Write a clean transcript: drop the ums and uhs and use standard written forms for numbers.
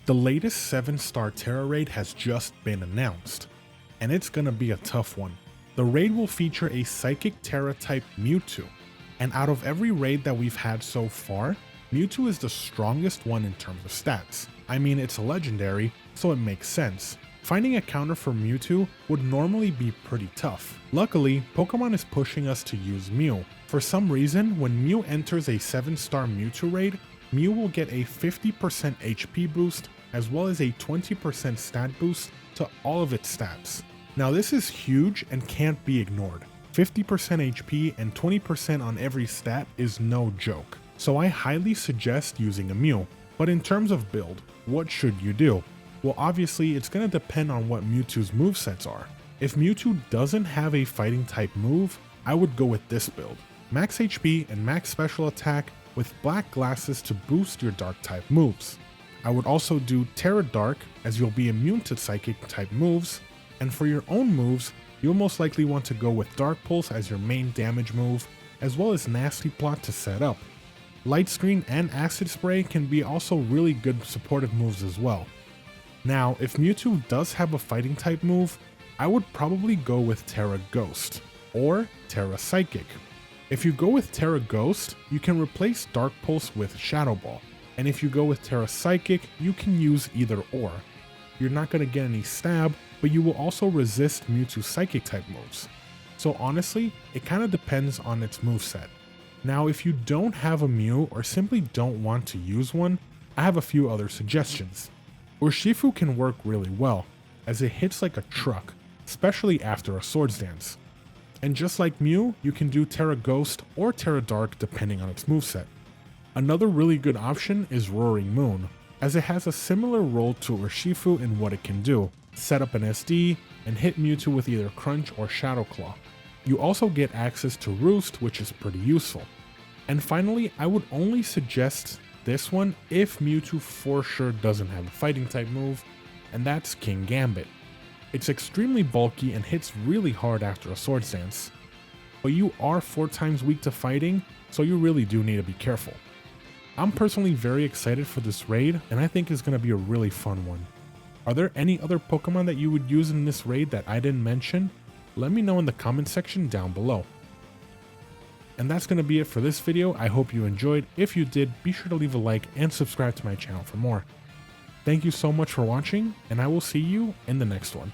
The latest 7-star Tera raid has just been announced, and it's gonna be a tough one. The raid will feature a Psychic Tera type Mewtwo, and out of every raid that we've had so far, Mewtwo is the strongest one in terms of stats. I mean, it's a legendary, so it makes sense. Finding a counter for Mewtwo would normally be pretty tough. Luckily, Pokemon is pushing us to use Mew. For some reason, when Mew enters a 7-star Mewtwo raid, Mew will get a 50% HP boost as well as a 20% stat boost to all of its stats. Now this is huge and can't be ignored. 50% HP and 20% on every stat is no joke. So I highly suggest using a Mew. But in terms of build, what should you do? Well, obviously it's going to depend on what Mewtwo's movesets are. If Mewtwo doesn't have a fighting type move, I would go with this build. Max HP and max special attack with black glasses to boost your dark type moves. I would also do Tera Dark as you'll be immune to psychic type moves, and for your own moves, you'll most likely want to go with Dark Pulse as your main damage move, as well as Nasty Plot to set up. Light Screen and Acid Spray can be also really good supportive moves as well. Now, if Mewtwo does have a fighting type move, I would probably go with Tera Ghost or Tera Psychic. If you go with Tera Ghost, you can replace Dark Pulse with Shadow Ball, and if you go with Tera Psychic, you can use either or. You're not going to get any stab, but you will also resist Mewtwo's Psychic type moves. So honestly, it kind of depends on its moveset. Now if you don't have a Mew or simply don't want to use one, I have a few other suggestions. Urshifu can work really well, as it hits like a truck, especially after a Swords Dance. And just like Mew, you can do Tera Ghost or Tera Dark depending on its moveset. Another really good option is Roaring Moon, as it has a similar role to Urshifu in what it can do. Set up an SD and hit Mewtwo with either Crunch or Shadow Claw. You also get access to Roost, which is pretty useful. And finally, I would only suggest this one if Mewtwo for sure doesn't have a fighting type move, and that's King Gambit. It's extremely bulky and hits really hard after a Swords Dance, but you are 4 times weak to fighting, so you really do need to be careful. I'm personally very excited for this raid, and I think it's going to be a really fun one. Are there any other Pokemon that you would use in this raid that I didn't mention? Let me know in the comment section down below. And that's going to be it for this video. I hope you enjoyed. If you did, be sure to leave a like and subscribe to my channel for more. Thank you so much for watching, and I will see you in the next one.